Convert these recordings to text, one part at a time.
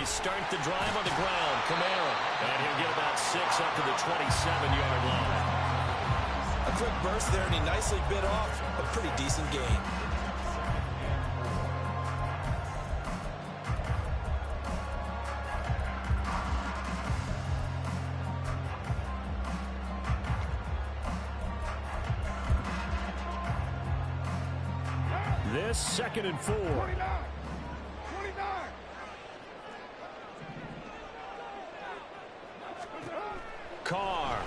they start the drive on the ground. Kamara. And he'll get about 6 up to the 27-yard line. A quick burst there, and he nicely bit off a pretty decent gain. This 2nd and 4. 29. Carr.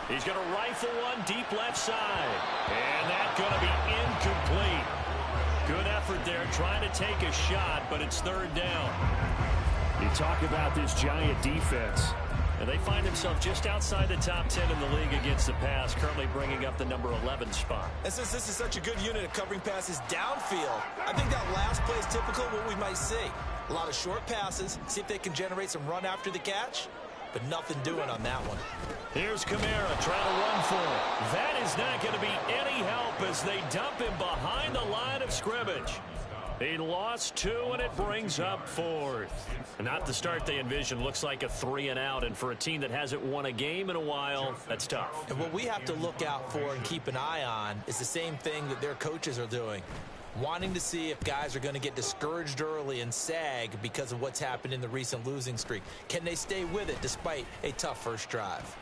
He's going to rifle one deep left side. And that's going to be incomplete. Good effort there trying to take a shot, but it's 3rd down. You talk about this Giant defense. And they find themselves just outside the top 10 in the league against the pass, currently bringing up the number 11 spot. And since this is such a good unit of covering passes downfield, I think that last play is typical of what we might see. A lot of short passes, see if they can generate some run after the catch, but nothing doing on that one. Here's Kamara trying to run for it. That is not going to be any help as they dump him behind the line of scrimmage. He lost 2, and it brings up 4th. Not the start they envisioned. Looks like a 3-and-out, and for a team that hasn't won a game in a while, that's tough. And what we have to look out for and keep an eye on is the same thing that their coaches are doing. Wanting to see if guys are going to get discouraged early and sag because of what's happened in the recent losing streak. Can they stay with it despite a tough first drive?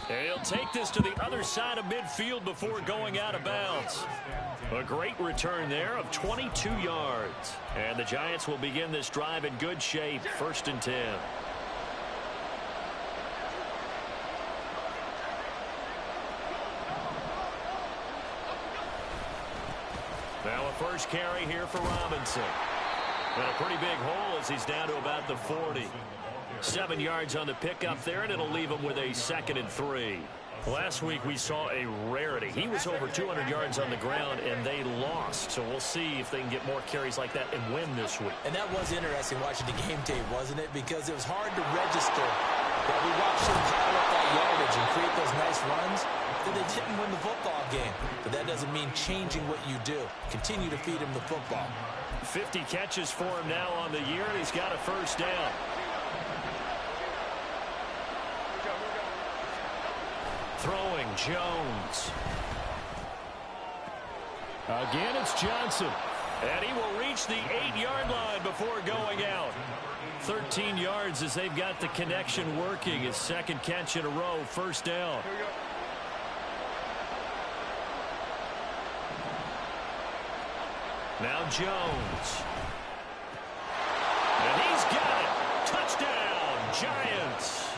He'll take this to the other side of midfield before going out of bounds. A great return there of 22 yards. And the Giants will begin this drive in good shape. 1st and 10. Now a first carry here for Robinson. And a pretty big hole as he's down to about the 40. 7 yards on the pickup there, and it'll leave him with a 2nd and 3. Last week we saw a rarity. He was over 200 yards on the ground, and they lost. So we'll see if they can get more carries like that and win this week. And that was interesting watching the game tape, wasn't it? Because it was hard to register that we watched him pile up that yardage and create those nice runs, that they didn't win the football game. But that doesn't mean changing what you do. Continue to feed him the football. 50 catches for him now on the year, and he's got a first down. Throwing Jones. Again, it's Johnson. And he will reach the 8-yard line before going out. 13 yards as they've got the connection working. His 2nd catch in a row, first down. Now Jones. And he's got it. Touchdown, Giants.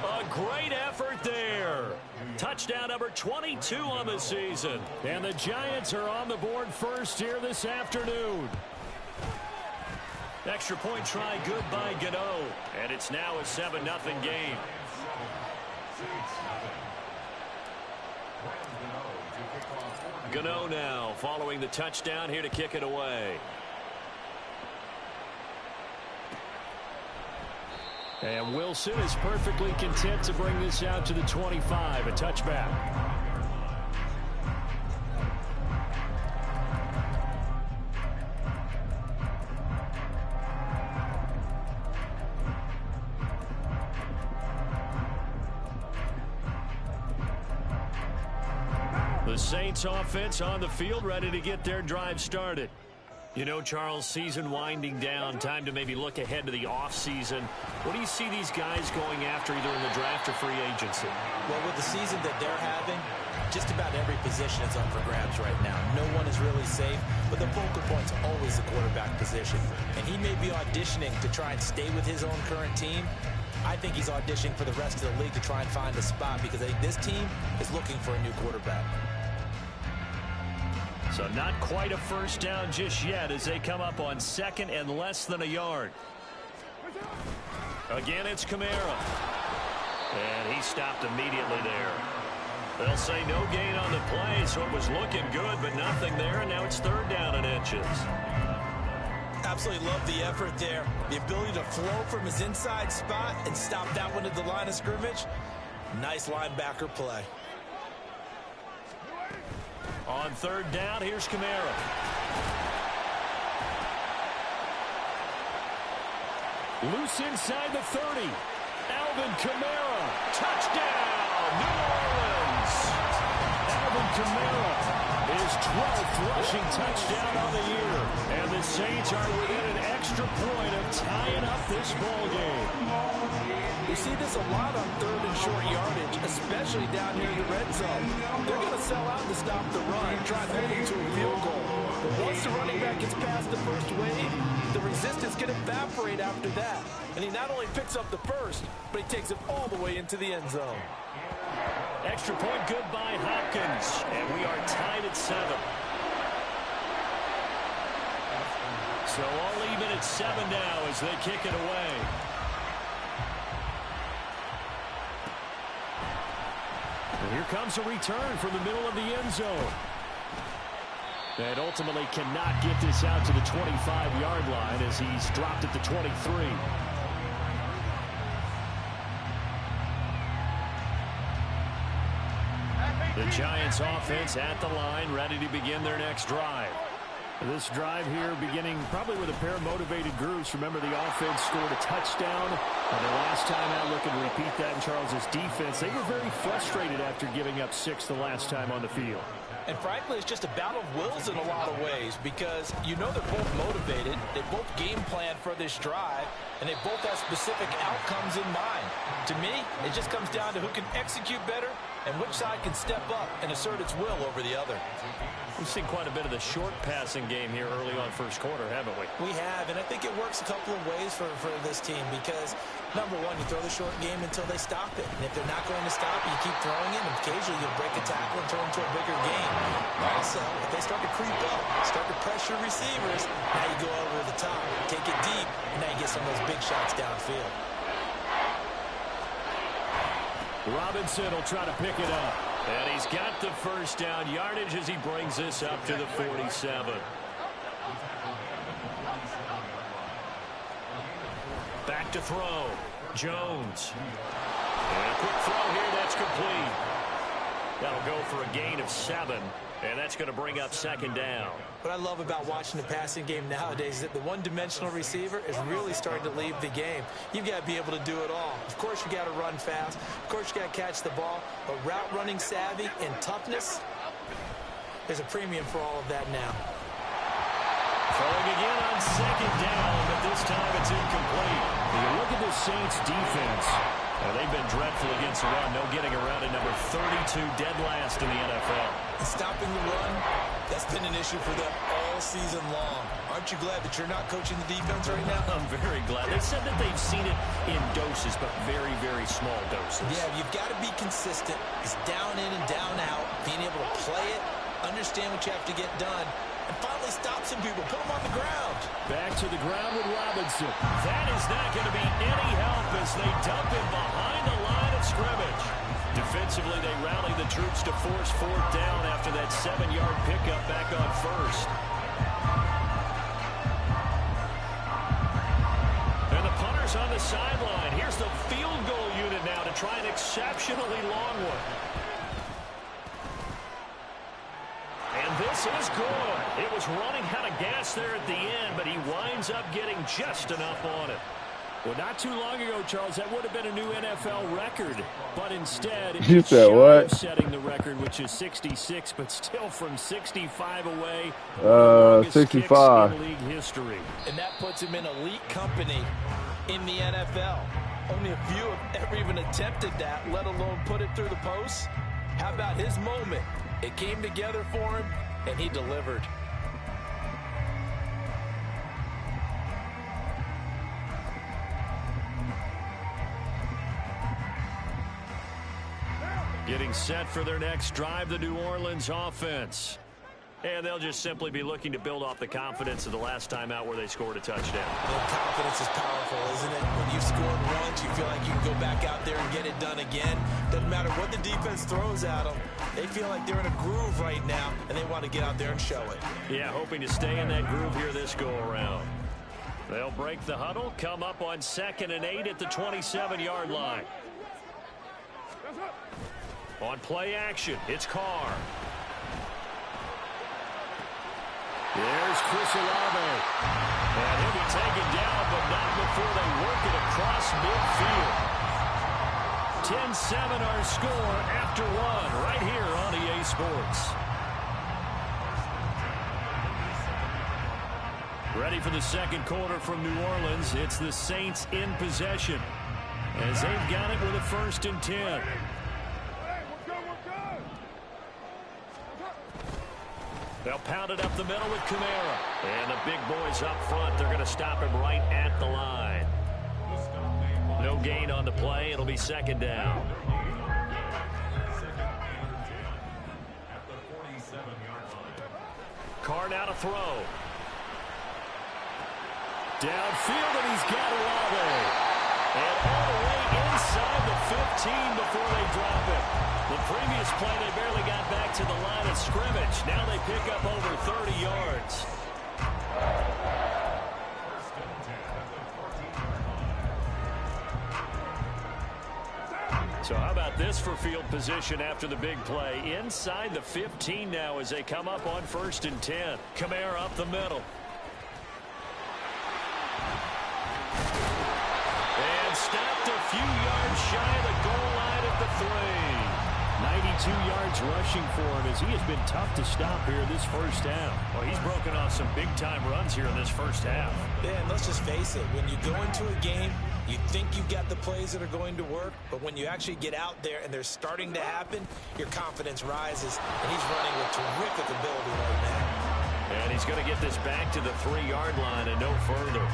A great effort there. Touchdown number 22 on the season. And the Giants are on the board first here this afternoon. Extra point try good by Gano. And it's now a 7-0 game. Gano now following the touchdown here to kick it away. And Wilson is perfectly content to bring this out to the 25, a touchback. The Saints offense on the field, ready to get their drive started. You know, Charles, season winding down, time to maybe look ahead to the offseason. What do you see these guys going after either in the draft or free agency? Well, with the season that they're having, just about every position is up for grabs right now. No one is really safe, but the focal point's always the quarterback position. And he may be auditioning to try and stay with his own current team. I think he's auditioning for the rest of the league to try and find a spot because I think this team is looking for a new quarterback. So not quite a first down just yet as they come up on 2nd and less than a yard. Again, it's Kamara. And he stopped immediately there. They'll say no gain on the play, so it was looking good, but nothing there, and now it's 3rd down and inches. Absolutely love the effort there. The ability to flow from his inside spot and stop that one at the line of scrimmage. Nice linebacker play. On 3rd down, here's Kamara. Loose inside the 30. Alvin Kamara. Touchdown, New Orleans. Alvin Kamara, his 12th rushing touchdown on the year. And the Saints are within an extra point of tying up this ball game. You see this a lot on third and short yardage, especially down here in the red zone. They're going to sell out to stop the run, try to hold them to a field goal. But once the running back gets past the first wave, the resistance can evaporate after that. And he not only picks up the first, but he takes it all the way into the end zone. Extra point good by Hopkins. And we are tied at 7. So all even at 7 now as they kick it away. And here comes a return from the middle of the end zone. And ultimately cannot get this out to the 25-yard line as he's dropped at the 23. The Giants offense at the line, ready to begin their next drive. This drive here beginning probably with a pair of motivated groups. Remember, the offense scored a touchdown. And the last time out, looking to repeat that in Charles's defense. They were very frustrated after giving up 6 the last time on the field. And frankly, it's just a battle of wills in a lot of ways because you know they're both motivated. They both game plan for this drive, and they both have specific outcomes in mind. To me, it just comes down to who can execute better and which side can step up and assert its will over the other. We've seen quite a bit of the short passing game here early on first quarter, haven't we? We have, and I think it works a couple of ways for this team because, number one, you throw the short game until they stop it. And if they're not going to stop it, you keep throwing it, and occasionally you'll break a tackle and turn into a bigger game. Also, if they start to creep up, start to pressure receivers, now you go over the top, take it deep, and now you get some of those big shots downfield. Robinson will try to pick it up. And he's got the first down yardage as he brings this up to the 47. Back to throw. Jones. And a quick throw here, that's complete. That'll go for a gain of 7. And that's going to bring up second down. What I love about watching the passing game nowadays is that the one-dimensional receiver is really starting to leave the game. You've got to be able to do it all. Of course, you got to run fast. Of course, you got to catch the ball. But route running savvy and toughness, there's a premium for all of that now. Throwing again on second down, but this time it's incomplete. When you look at the Saints defense, they've been dreadful against the run. No getting around at number 32, dead last in the NFL. And stopping the run, that's been an issue for them all season long. Aren't you glad that you're not coaching the defense right now? I'm very glad. They said that they've seen it in doses, but very, very small doses. Yeah, you've got to be consistent. It's down in and down out, being able to play it, understand what you have to get done, and finally stop some people, put them on the ground. Back to the ground with Robinson. That is not going to be any help as they dump him behind the line of scrimmage. Defensively, they rally the troops to force fourth down after that 7-yard pickup back on first. And the punter's on the sideline. Here's the field goal unit now to try an exceptionally long one. And this is good. It was running out of gas there at the end, but he winds up getting just enough on it. Well, not too long ago, Charles, that would have been a new NFL record. But instead, it's shy of setting the record, which is 66, but still from 65 away. 65. In league history. And that puts him in elite company in the NFL. Only a few have ever even attempted that, let alone put it through the post. How about his moment? It came together for him, and he delivered. Getting set for their next drive, the New Orleans offense. And they'll just simply be looking to build off the confidence of the last time out where they scored a touchdown. And confidence is powerful, isn't it? When you've scored once, you feel like you can go back out there and get it done again. Doesn't matter what the defense throws at them. They feel like they're in a groove right now, and they want to get out there and show it. Yeah, hoping to stay in that groove here this go-around. They'll break the huddle, come up on 2nd and 8 at the 27-yard line. On play action, it's Carr. There's Chris Olave. And he'll be taken down, but not before they work 10-7 our score after one right here on EA Sports. Ready for the second quarter from New Orleans. It's the Saints in possession as they've got it with a 1st and 10. They'll pound it up the middle with Kamara. And the big boys up front, they're going to stop him right at the line. No gain on the play. It'll be 2nd down. Carr now to throw. Downfield, and he's got Olave. And all the way inside the 15 before they drop it. The previous play, they barely got back to the line of scrimmage. Now they pick up over 30 yards. So how about this for field position after the big play? Inside the 15 now as they come up on 1st and 10. Kamara up the middle. And stopped a few yards shy of the goal line at the 3. 92 yards rushing for him as he has been tough to stop here this first half. Well, he's broken off some big-time runs here in this first half. Yeah, and let's just face it. When you go into a game, you think you've got the plays that are going to work, but when you actually get out there and they're starting to happen, your confidence rises, and he's running with terrific ability right now. And he's going to get this back to the 3-yard line and no further.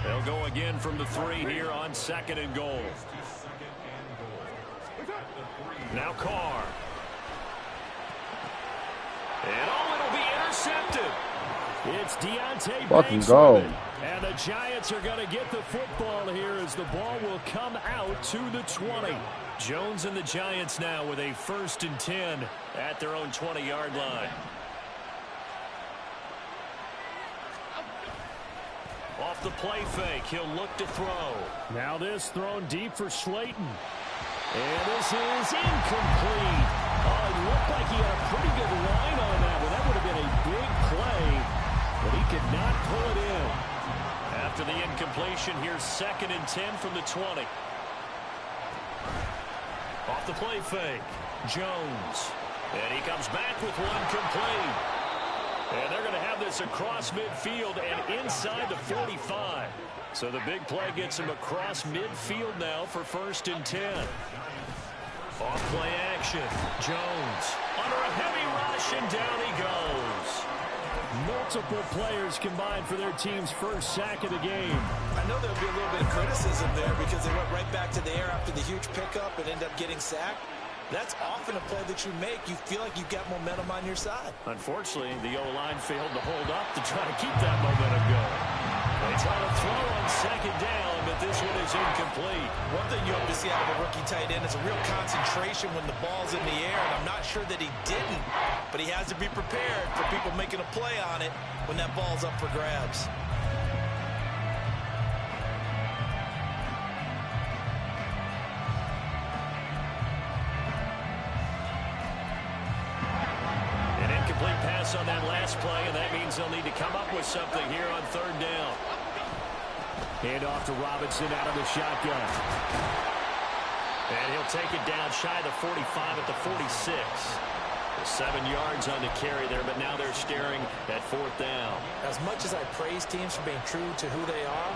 They'll go again from the 3 here on 2nd and goal. Now Carr. And it'll be intercepted. It's Deontay Banks. And the Giants are going to get the football here as the ball will come out to the 20. Jones and the Giants now with a 1st and 10 at their own 20-yard line. Off the play fake, he'll look to throw. Now this thrown deep for Slayton. And this is incomplete. Oh, it looked like he had a pretty good line on that one. That would have been a big play, but he could not pull it in. After the incompletion, here's 2nd and 10 from the 20. Off the play fake, Jones. And he comes back with one complete. And they're going to have this across midfield and inside the 45. So the big play gets him across midfield now for 1st and 10. Off play action. Jones under a heavy rush, and down he goes. Multiple players combined for their team's first sack of the game. I know there'll be a little bit of criticism there because they went right back to the air after the huge pickup and ended up getting sacked. That's often a play that you make. You feel like you've got momentum on your side. Unfortunately, the O-line failed to hold up to try to keep that momentum going. They try to throw on 2nd down, but this one is incomplete. One thing you hope to see out of a rookie tight end is a real concentration when the ball's in the air, and I'm not sure that he didn't, but he has to be prepared for people making a play on it when that ball's up for grabs. Pass on that last play, and that means they'll need to come up with something here on 3rd down. Hand off to Robinson out of the shotgun. And he'll take it down shy of the 45 at the 46. 7 yards on the carry there, but now they're staring at 4th down. As much as I praise teams for being true to who they are,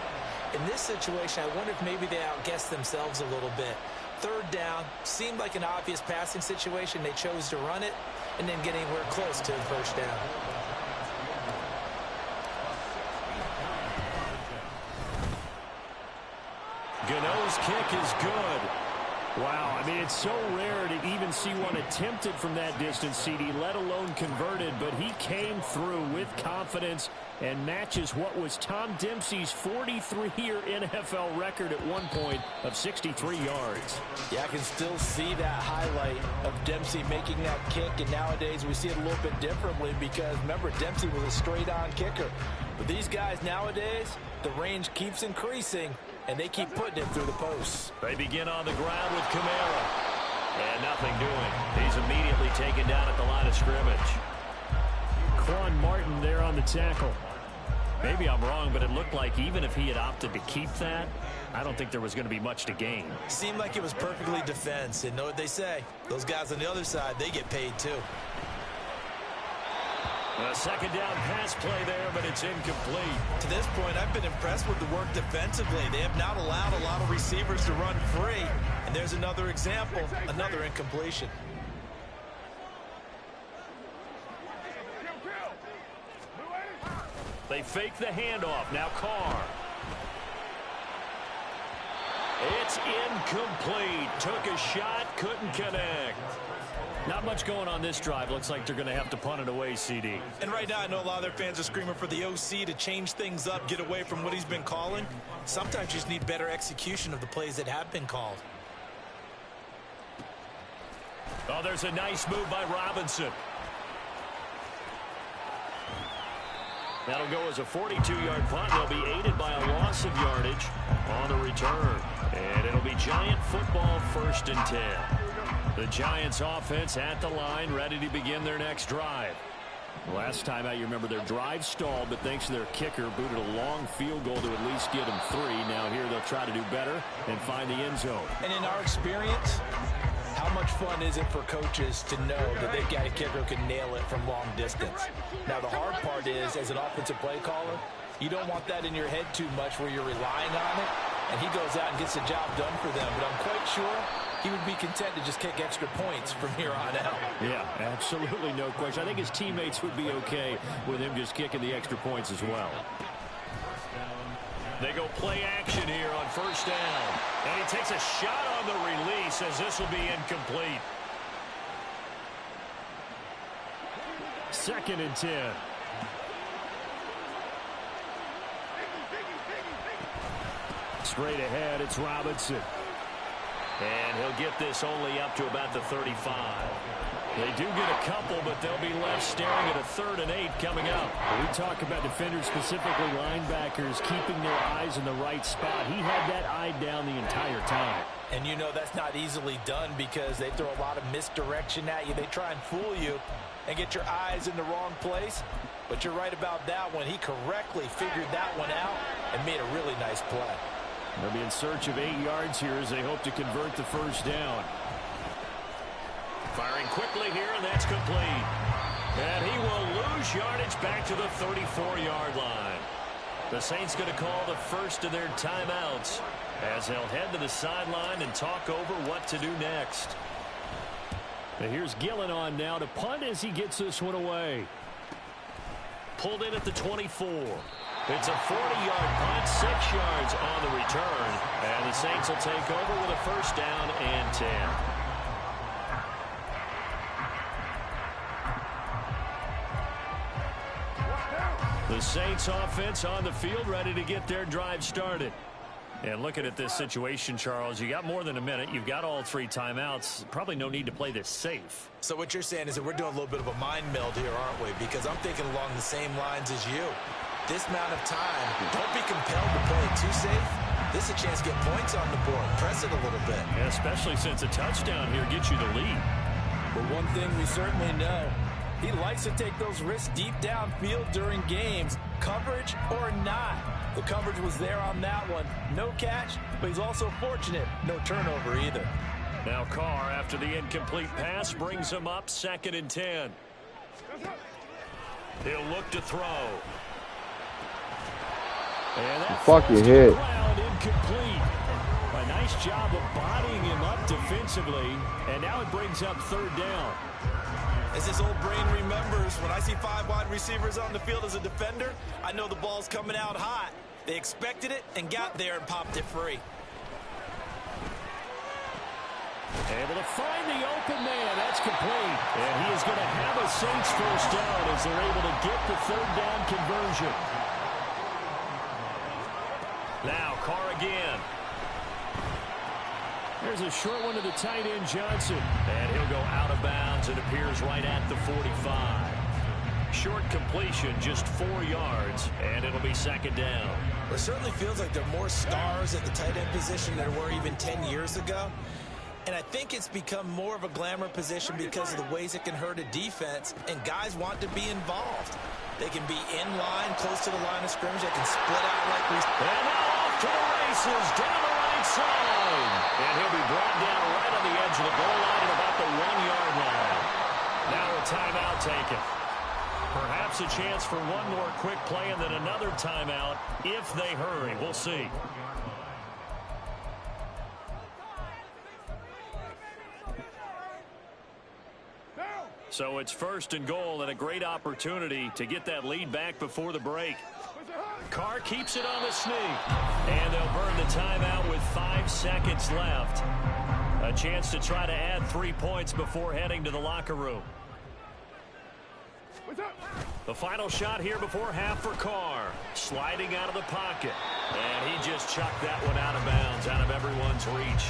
in this situation, I wonder if maybe they outguessed themselves a little bit. 3rd down seemed like an obvious passing situation. They chose to run it and then get anywhere close to the 1st down. Gano's kick is good. Wow, I mean, it's so rare to even see one attempted from that distance, CD, let alone converted, but he came through with confidence and matches what was Tom Dempsey's 43-year NFL record at one point of 63 yards. Yeah, I can still see that highlight of Dempsey making that kick, and nowadays we see it a little bit differently because, remember, Dempsey was a straight-on kicker. But these guys nowadays, the range keeps increasing, and they keep putting it through the posts. They begin on the ground with Kamara. And nothing doing. He's immediately taken down at the line of scrimmage. Quan Martin there on the tackle. Maybe I'm wrong, but it looked like even if he had opted to keep that, I don't think there was going to be much to gain. Seemed like it was perfectly defense. And know what they say? Those guys on the other side, they get paid too. A second down pass play there, but it's incomplete. To this point, I've been impressed with the work defensively. They have not allowed a lot of receivers to run free. And there's another example, another incompletion. They fake the handoff. Now Carr. It's incomplete. Took a shot, couldn't connect. Not much going on this drive. Looks like they're going to have to punt it away, CD. And right now, I know a lot of their fans are screaming for the OC to change things up, get away from what he's been calling. Sometimes you just need better execution of the plays that have been called. Oh, there's a nice move by Robinson. That'll go as a 42-yard punt. They'll be aided by a loss of yardage on the return. And it'll be Giant football, 1st and 10. The Giants offense at the line, ready to begin their next drive. Last time out, you remember their drive stalled, but thanks to their kicker, booted a long field goal to at least get them 3. Now here they'll try to do better and find the end zone. And in our experience, how much fun is it for coaches to know that they've got a kicker who can nail it from long distance? Now, the hard part is, as an offensive play caller, you don't want that in your head too much where you're relying on it, and he goes out and gets the job done for them. But I'm quite sure he would be content to just kick extra points from here on out. Yeah, absolutely no question. I think his teammates would be okay with him just kicking the extra points as well. They go play action here on 1st down. And he takes a shot on the release as this will be incomplete. 2nd and 10. Straight ahead, it's Robinson. And he'll get this only up to about the 35. They do get a couple, but they'll be left staring at a 3rd and 8 coming up. We talk about defenders, specifically linebackers, keeping their eyes in the right spot. He had that eye down the entire time. And you know that's not easily done because they throw a lot of misdirection at you. They try and fool you and get your eyes in the wrong place. But you're right about that one. He correctly figured that one out and made a really nice play. They'll be in search of 8 yards here as they hope to convert the 1st down. Firing quickly here, and that's complete. And he will lose yardage back to the 34-yard line. The Saints going to call the first of their timeouts as they'll head to the sideline and talk over what to do next. And here's Gillen on now to punt as he gets this one away. Pulled in at the 24. It's a 40-yard punt, 6 yards on the return. And the Saints will take over with a 1st down and 10. The Saints offense on the field ready to get their drive started. And looking at this situation, Charles, you got more than a minute. You've got all 3 timeouts. Probably no need to play this safe. So what you're saying is that we're doing a little bit of a mind meld here, aren't we? Because I'm thinking along the same lines as you. This amount of time, don't be compelled to play it too safe. This is a chance to get points on the board. Press it a little bit. Yeah, especially since a touchdown here gets you the lead. But one thing we certainly know, he likes to take those risks deep downfield during games, coverage or not. The coverage was there on that one. No catch, but he's also fortunate. No turnover either. Now Carr, after the incomplete pass, brings him up 2nd and 10. He'll look to throw. And that fuck you hit. Incomplete. A nice job of bodying him up defensively, and now it brings up 3rd down. As his old brain remembers, when I see 5 wide receivers on the field as a defender, I know the ball's coming out hot. They expected it and got there and popped it free. Able to find the open man. That's complete. And he is going to have a Saints 1st down as they're able to get the 3rd down conversion. Now Carr again. There's a short one to the tight end, Johnson. And he'll go out of bounds. It appears right at the 45. Short completion, just 4 yards, and it'll be 2nd down. It certainly feels like there are more stars at the tight end position than there were even 10 years ago. And I think it's become more of a glamour position because of the ways it can hurt a defense, and guys want to be involved. They can be in line, close to the line of scrimmage. They can split out like we... And now off to the races, down the right side. And he'll be brought down right on the edge of the goal line at about the 1-yard line. Now a timeout taken. Perhaps a chance for one more quick play and then another timeout if they hurry. We'll see. So it's 1st and goal and a great opportunity to get that lead back before the break. Carr keeps it on the sneak. And they'll burn the timeout with 5 seconds left. A chance to try to add 3 points before heading to the locker room. The final shot here before half for Carr. Sliding out of the pocket. And he just chucked that one out of bounds, out of everyone's reach.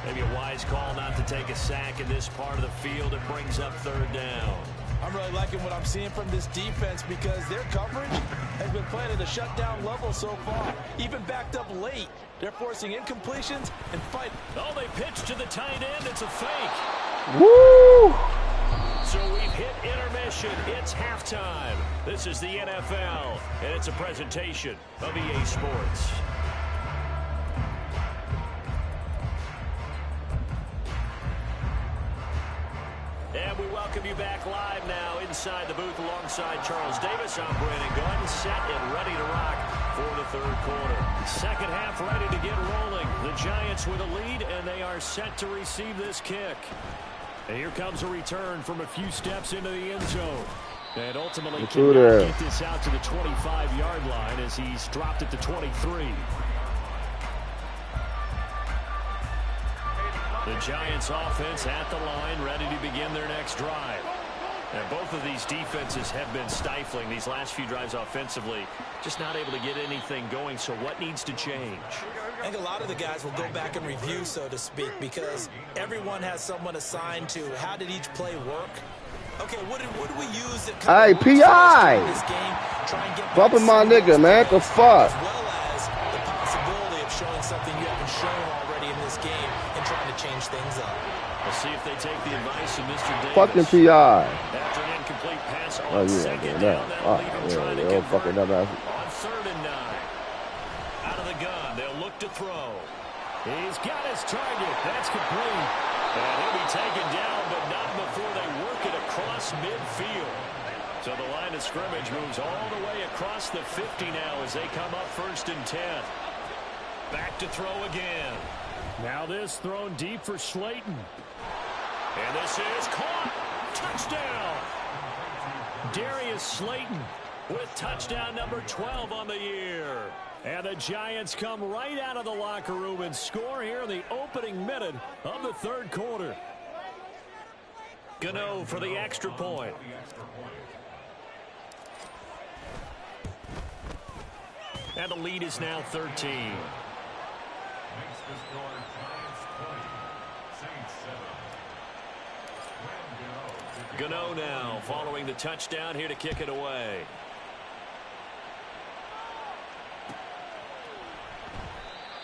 Maybe a wise call not to take a sack in this part of the field. It brings up 3rd down. I'm really liking what I'm seeing from this defense because their coverage has been playing at a shutdown level so far. Even backed up late. They're forcing incompletions and fight. Oh, they pitch to the tight end. It's a fake. Woo! So we've hit intermission. It's halftime. This is the NFL, and it's a presentation of EA Sports. And we welcome you back live now inside the booth alongside Charles Davis. I'm Brandon Gaudin, set and ready to rock for the 3rd quarter. Second half ready to get rolling. The Giants with a lead, and they are set to receive this kick. And here comes a return from a few steps into the end zone. And ultimately cannot get this out to the 25-yard line as he's dropped it to 23. The Giants offense at the line, ready to begin their next drive. And both of these defenses have been stifling these last few drives offensively. Just not able to get anything going, so what needs to change? I think a lot of the guys will go back and review, so to speak, because everyone has someone assigned to how did each play work. Okay, what did we use that Hey, P.I. this game? Try and get bumping my nigga, man. The fuck? As well as the possibility of showing something you haven't shown already in this game and trying to change things up. We'll see if they take the advice of Mr. Davis. Fucking P.I. After an incomplete pass on second down, that'll leave him trying to convert fucking dumbass. on 3rd and 9. Out of the gun, they'll look to throw. He's got his target. That's complete. And he'll be taken down, but not before they work it across midfield. So the line of scrimmage moves all the way across the 50 now as they come up 1st and 10. Back to throw again. Now this thrown deep for Slayton. And this is caught. Touchdown. Darius Slayton with touchdown number 12 on the year. And the Giants come right out of the locker room and score here in the opening minute of the 3rd quarter. Gano for the extra point. And the lead is now 13. Gano now following the touchdown here to kick it away.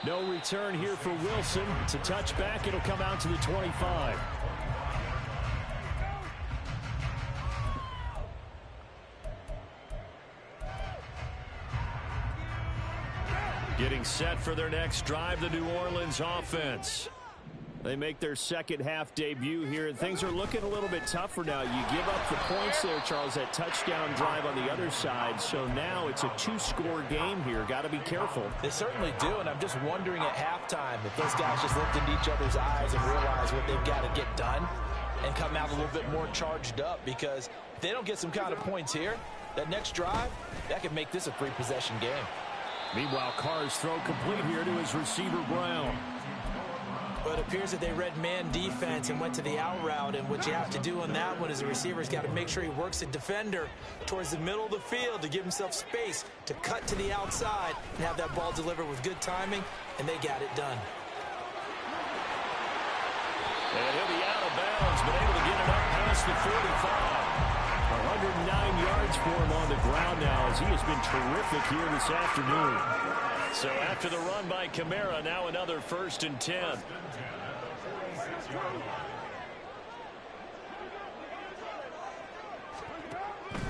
No return here for Wilson. It's a touchback. It'll come out to the 25. Getting set for their next drive, the New Orleans offense. They make their second half debut here, and things are looking a little bit tougher now. You give up the points there, Charles, that touchdown drive on the other side. So now it's a 2-score game here. Got to be careful. They certainly do, and I'm just wondering at halftime if those guys just looked into each other's eyes and realize what they've got to get done and come out a little bit more charged up, because if they don't get some kind of points here, that next drive, that could make this a 3-possession game. Meanwhile, Carr's throw complete here to his receiver, Brown. But it appears that they read man defense and went to the out route, and what you have to do on that one is the receiver's got to make sure he works the defender towards the middle of the field to give himself space to cut to the outside and have that ball delivered with good timing, and they got it done. And he'll be out of bounds, but able to get it up past the 45. 109 yards for him on the ground now, as he has been terrific here this afternoon. So after the run by Kamara, now another 1st and 10.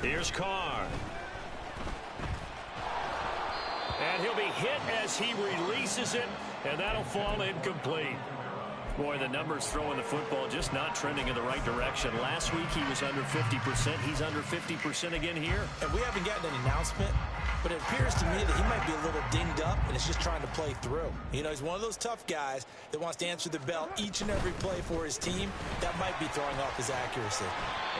Here's Carr. And he'll be hit as he releases it, and that'll fall incomplete. Boy, the numbers throwing the football just not trending in the right direction. Last week he was under 50%. He's under 50% again here. And we haven't gotten an announcement, but it appears to me that he might be a little dinged up and is just trying to play through. You know, he's one of those tough guys that wants to answer the bell each and every play for his team. That might be throwing off his accuracy.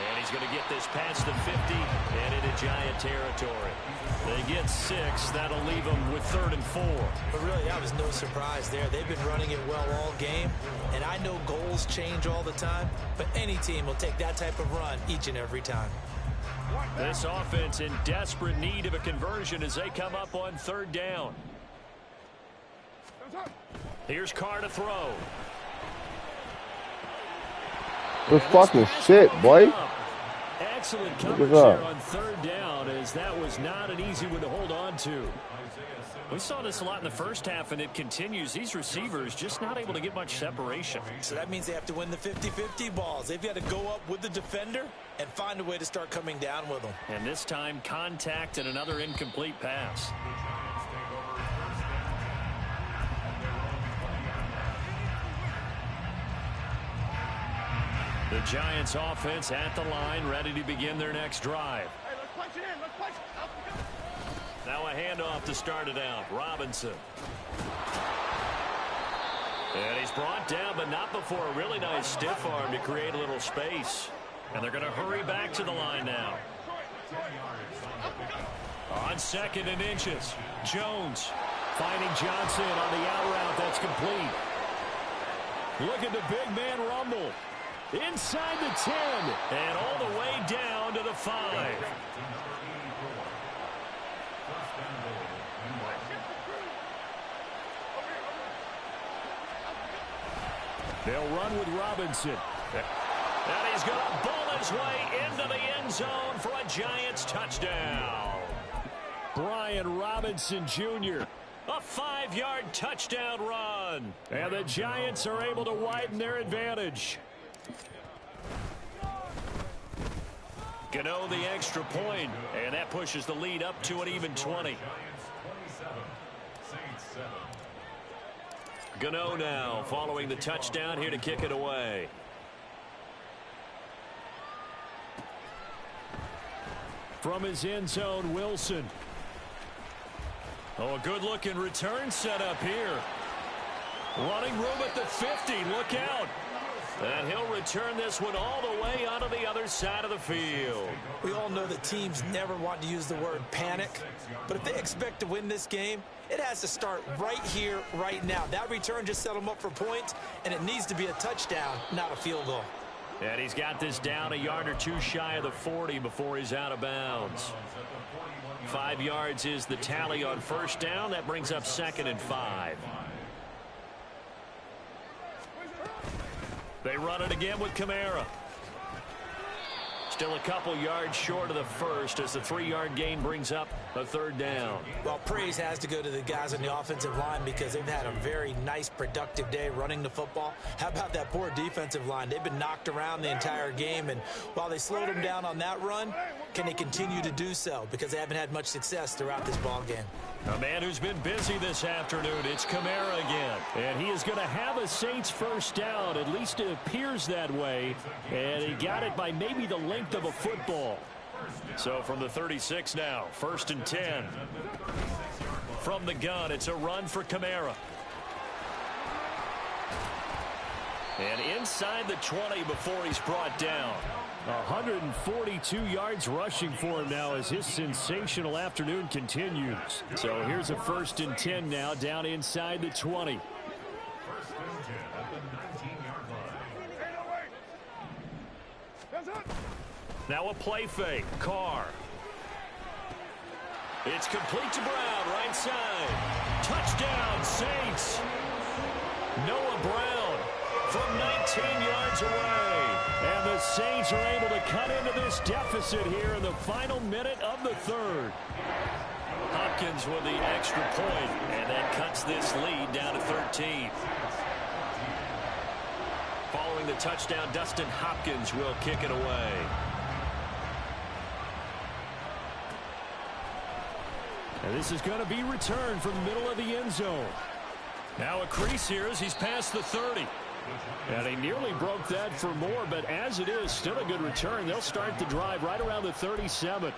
And he's going to get this past the 50 and into Giant territory. They get 6. That'll leave them with 3rd and 4. But really, that was no surprise there. They've been running it well all game. And I know goals change all the time, but any team will take that type of run each and every time. This offense in desperate need of a conversion as they come up on 3rd down. Here's Carr to throw. Good fucking shit, boy. Excellent coverage here on 3rd down, as that was not an easy one to hold on to. We saw this a lot in the first half, and it continues. These receivers just not able to get much separation. So that means they have to win the 50-50 balls. They've got to go up with the defender and find a way to start coming down with them. And this time, contact and another incomplete pass. The Giants offense at the line, ready to begin their next drive. Hey, let's punch it in. Let's punch it out. Now a handoff to start it out. Robinson. And he's brought down, but not before a really nice stiff arm to create a little space. And they're going to hurry back to the line now. On 2nd and inches, Jones finding Johnson on the out route. That's complete. Look at the big man rumble. Inside the 10 and all the way down to the 5. They'll run with Robinson. And he's going to bull his way into the end zone for a Giants touchdown. Brian Robinson Jr. A 5-yard touchdown run. And the Giants are able to widen their advantage. Gano the extra point, and that pushes the lead up to an even 20. Gano now following the touchdown here to kick it away. From his end zone, Wilson. Oh, a good-looking return set up here. Running room at the 50. Look out. And he'll return this one all the way onto the other side of the field. We all know that teams never want to use the word panic, but if they expect to win this game, it has to start right here, right now. That return just set them up for points, and it needs to be a touchdown, not a field goal. And he's got this down a yard or two shy of the 40 before he's out of bounds. 5 yards is the tally on 1st down. That brings up 2nd and 5. They run it again with Kamara. Still a couple yards short of the first as the 3-yard gain brings up a 3rd down. Well, praise has to go to the guys on the offensive line because they've had a very nice, productive day running the football. How about that poor defensive line? They've been knocked around the entire game, and while they slowed them down on that run, can they continue to do so? Because they haven't had much success throughout this ball game. A man who's been busy this afternoon, it's Kamara again. And he is going to have a Saints 1st down. At least it appears that way. And he got it by maybe the length of a football. So from the 36 now, 1st and 10. From the gun, it's a run for Kamara. And inside the 20 before he's brought down. 142 yards rushing for him now as his sensational afternoon continues. So here's a 1st and 10 now down inside the 20. Now a play fake. Carr. It's complete to Brown, right side. Touchdown, Saints. Noah Brown from 19 yards away. And the Saints are able to cut into this deficit here in the final minute of the 3rd. Hopkins with the extra point, and that cuts this lead down to 13. Following the touchdown, Dustin Hopkins will kick it away. And this is going to be returned from the middle of the end zone. Now a crease here as he's past the 30. And he nearly broke that for more, but as it is, still a good return. They'll start the drive right around the 37.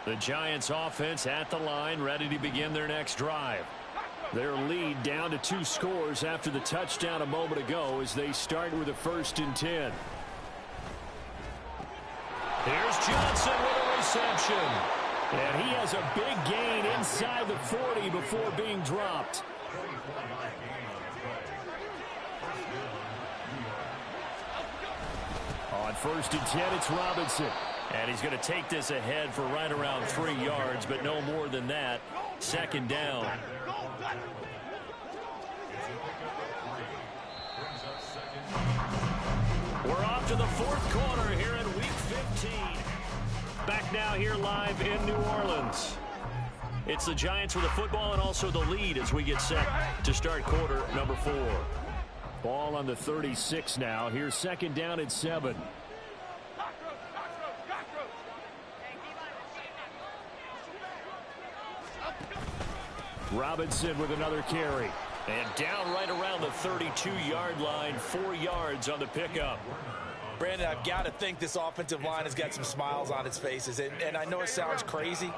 The Giants offense at the line, ready to begin their next drive. Their lead down to 2 scores after the touchdown a moment ago as they start with a 1st and 10. Here's Johnson with a reception. And he has a big gain inside the 40 before being dropped. On 1st and 10, it's Robinson. And he's going to take this ahead for right around 3 yards, but no more than that. 2nd down. We're off to the 4th quarter here in Week 15. Back now here live in New Orleans. It's the Giants with the football and also the lead as we get set to start quarter number 4. Ball on the 36 now. Here's 2nd down at 7. Robinson with another carry. And down right around the 32-yard line, 4 yards on the pickup. Brandon, I've got to think this offensive line has got some smiles on its faces. And I know it sounds crazy,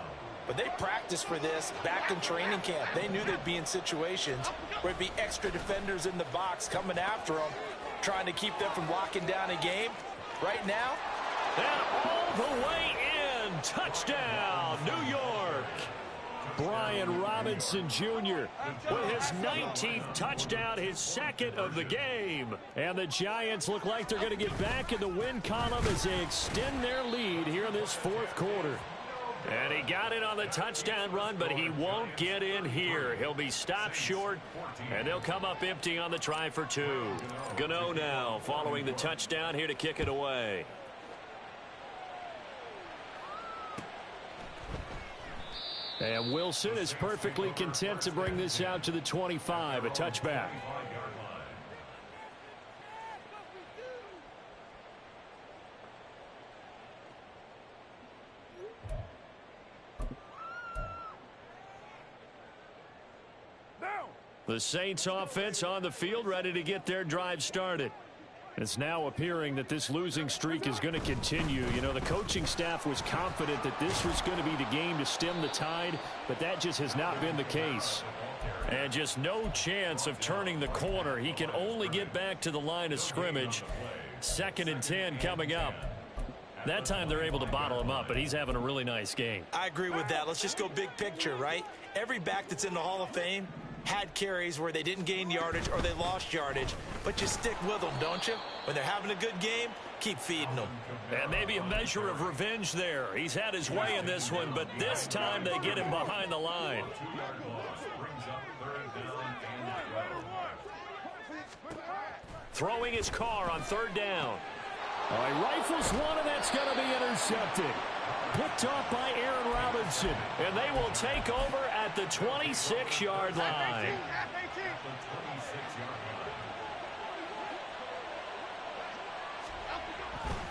but they practiced for this back in training camp. They knew they'd be in situations where it'd be extra defenders in the box coming after them, trying to keep them from locking down a game. Right now, and all the way in. Touchdown, New York. Brian Robinson Jr. with his 19th touchdown, his 2nd of the game. And the Giants look like they're going to get back in the win column as they extend their lead here in this 4th quarter. And he got it on the touchdown run, but he won't get in here. He'll be stopped short, and they'll come up empty on the try for 2. Gano now following the touchdown here to kick it away. And Wilson is perfectly content to bring this out to the 25, a touchback. The Saints offense on the field ready to get their drive started. It's now appearing that this losing streak is going to continue. You know, the coaching staff was confident that this was going to be the game to stem the tide, but that just has not been the case. And just no chance of turning the corner. He can only get back to the line of scrimmage. 2nd and 10 coming up. That time they're able to bottle him up, but he's having a really nice game. I agree with that. Let's just go big picture, right? Every back that's in the Hall of Fame had carries where they didn't gain yardage or they lost yardage, but you stick with them, don't you? When they're having a good game, keep feeding them. And maybe a measure of revenge there. He's had his way in this one, but this time they get him behind the line. Throwing his car on 3rd down. All right, rifles one, and that's going to be intercepted. Picked off by Aaron Robinson, and they will take over at the 26-yard line.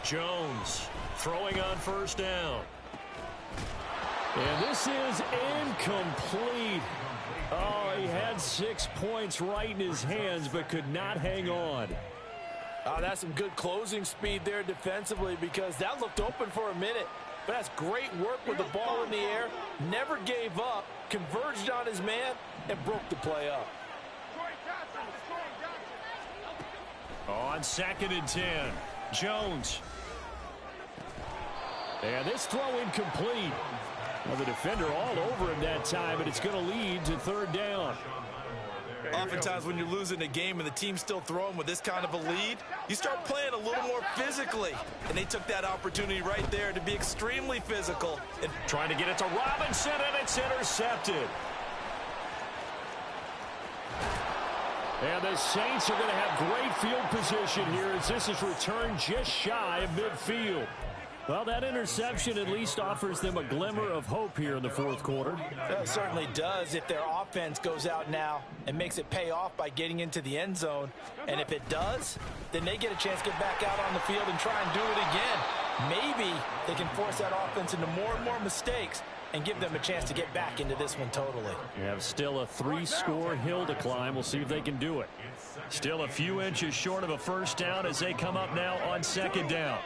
Jones throwing on 1st down. And this is incomplete. Oh, he had 6 points right in his hands, but could not hang on. That's some good closing speed there defensively, because that looked open for a minute. But that's great work with the ball in the air. Never gave up, converged on his man, and broke the play up. On 2nd and 10, Jones. And this throw incomplete. Well, the defender all over him that time, but it's going to lead to 3rd down. Oftentimes when you're losing a game and the team's still throwing with this kind of a lead, you start playing a little more physically. And they took that opportunity right there to be extremely physical. And trying to get it to Robinson, and it's intercepted. And the Saints are going to have great field position here as this is returned just shy of midfield. Well, that interception at least offers them a glimmer of hope here in the fourth quarter. It certainly does if their offense goes out now and makes it pay off by getting into the end zone. And if it does, then they get a chance to get back out on the field and try and do it again. Maybe they can force that offense into more and more mistakes and give them a chance to get back into this one totally. You have still a 3-score hill to climb. We'll see if they can do it. Still a few inches short of a first down as they come up now on second down.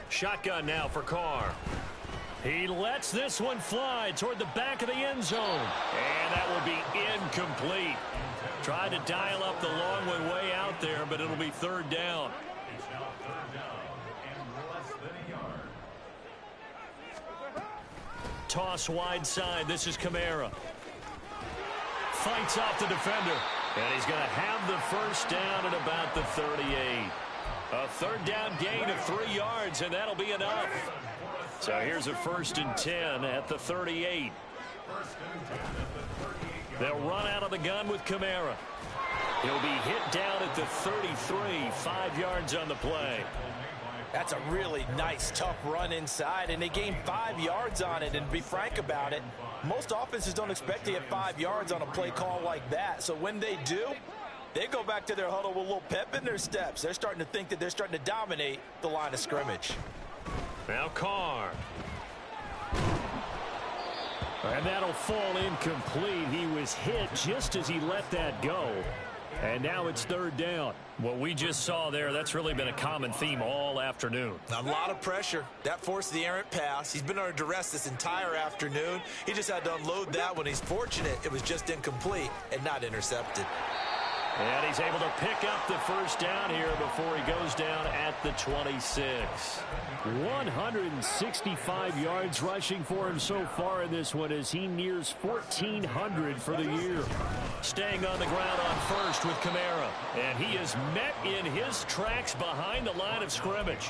Shotgun now for Carr. He lets this one fly toward the back of the end zone. And that will be incomplete. Tried to dial up the long one way out there, but it'll be third down. Toss wide side. This is Kamara. Fights off the defender. And he's going to have the first down at about the 38. A third down gain of 3 yards, and that'll be enough. So here's a 1st and 10 at the 38. They'll run out of the gun with Kamara. He'll be hit down at the 33, 5 yards on the play. That's a really nice, tough run inside, and they gained 5 yards on it. And to be frank about it, most offenses don't expect to get 5 yards on a play call like that. So when they do, they go back to their huddle with a little pep in their steps. They're starting to think that they're starting to dominate the line of scrimmage. Now Carr. And that'll fall incomplete. He was hit just as he let that go. And now it's third down. What we just saw there, that's really been a common theme all afternoon. A lot of pressure. That forced the errant pass. He's been under duress this entire afternoon. He just had to unload that one. He's fortunate it was just incomplete and not intercepted. And he's able to pick up the first down here before he goes down at the 26. 165 yards rushing for him so far in this one as he nears 1,400 for the year. Staying on the ground on first with Kamara. And he is met in his tracks behind the line of scrimmage.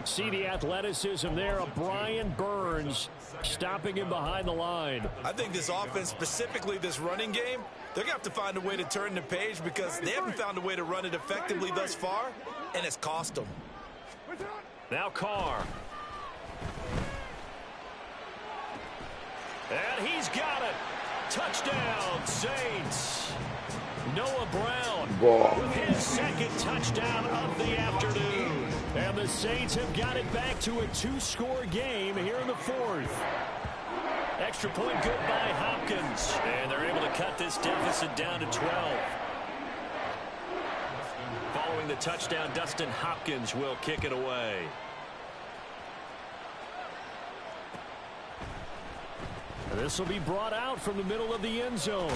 See the athleticism there of Brian Burns stopping him behind the line. I think this offense, specifically this running game, they're going to have to find a way to turn the page because they haven't found a way to run it effectively thus far, and it's cost them. Now Carr. And he's got it. Touchdown, Saints. Noah Brown with his second touchdown of the afternoon. And the Saints have got it back to a 2-score game here in the fourth. Extra point good by Hopkins. And they're able to cut this deficit down to 12. Following the touchdown, Dustin Hopkins will kick it away. This will be brought out from the middle of the end zone.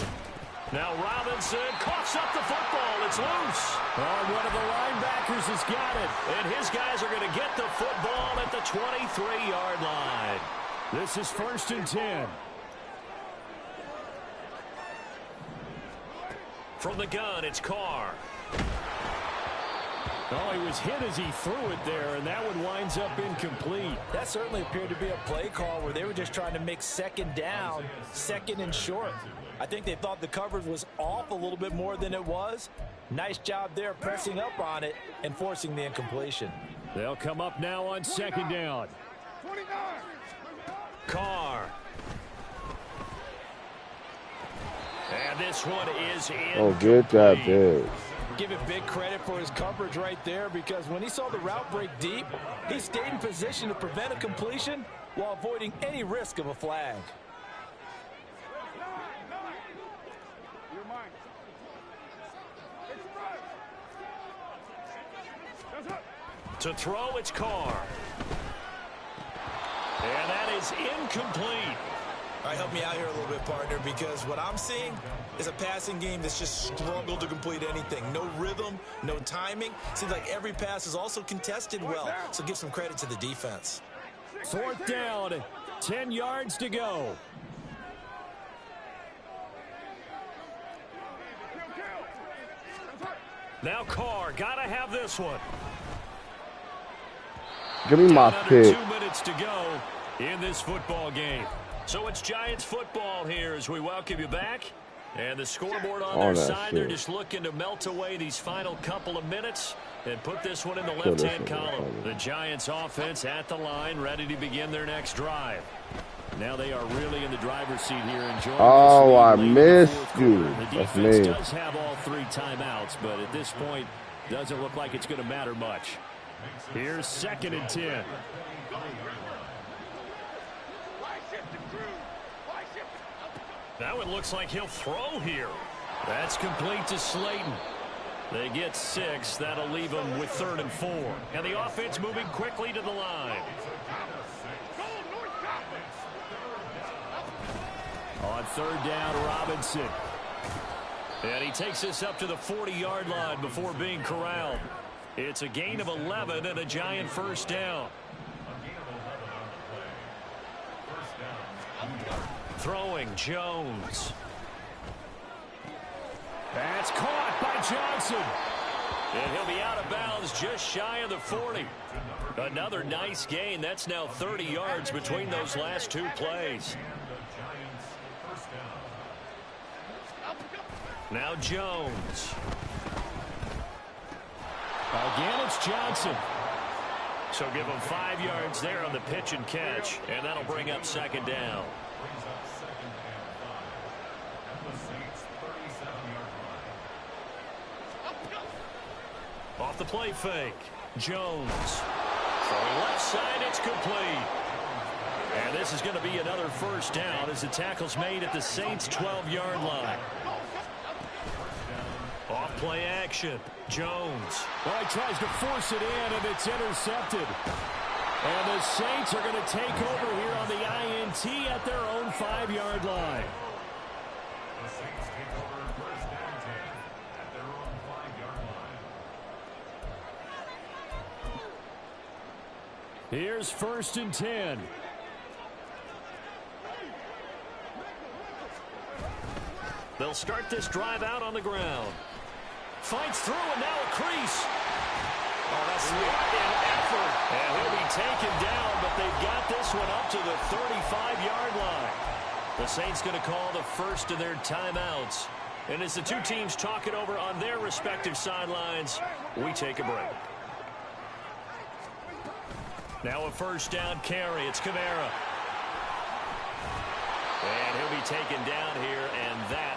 Now Robinson coughs up the football. It's loose. Oh, one of the linebackers has got it. And his guys are going to get the football at the 23-yard line. This is 1st and 10. From the gun, it's Carr. Oh, he was hit as he threw it there, and that one winds up incomplete. That certainly appeared to be a play call where they were just trying to make second down, second and short. I think they thought the coverage was off a little bit more than it was. Nice job there pressing up on it and forcing the incompletion. They'll come up now on second down. Carr. And this one is in. Oh, good job, dude. Give him big credit for his coverage right there because when he saw the route break deep, he stayed in position to prevent a completion while avoiding any risk of a flag. To throw, it's Carr. And that is incomplete. All right, help me out here a little bit, partner, because what I'm seeing is a passing game that's just struggled to complete anything. No rhythm, no timing. Seems like every pass is also contested well, so give some credit to the defense. Fourth down, 10 yards to go. Now Carr, gotta have this one. Give me my pick. 2 minutes to go in this football game. So it's Giants football here as we welcome you back. And the scoreboard on On their that side, they're shit. just looking to melt away these final couple of minutes and put this one in the Kill this left-hand one, column. motherfucker. The Giants offense at the line, ready to begin their next drive. Now they are really in the driver's seat here, enjoying Oh, this I lead late in the missed fourth you. quarter. The That's defense me. does have all 3 timeouts, but at this point, doesn't look like it's going to matter much. Here's 2nd and 10. Now it looks like he'll throw here. That's complete to Slayton. They get 6. That'll leave them with 3rd and 4. And the offense moving quickly to the line. On 3rd down, Robinson. And he takes this up to the 40-yard line before being corralled. It's a gain of 11 and a Giant first down. Throwing, Jones. That's caught by Johnson. And he'll be out of bounds just shy of the 40. Another nice gain. That's now 30 yards between those last 2 plays. Now Jones. Again, it's Johnson. So give him 5 yards there on the pitch and catch, and that'll bring up 2nd down. Off the play fake, Jones. From left side, it's complete. And this is going to be another first down as the tackle's made at the Saints' 12-yard line. Off play action, Jones. Well, he tries to force it in, and it's intercepted. And the Saints are going to take over here on the INT at their own 5-yard line. The Saints take over first down 10 at their own 5-yard line. Here's 1st and 10. They'll start this drive out on the ground. Fights through, and now a crease. Oh, that's what an effort. And he'll be taken down, but they've got this one up to the 35-yard line. The Saints going to call the first of their timeouts. And as the 2 teams talk it over on their respective sidelines, we take a break. Now a first down carry. It's Kamara. And he'll be taken down here, and that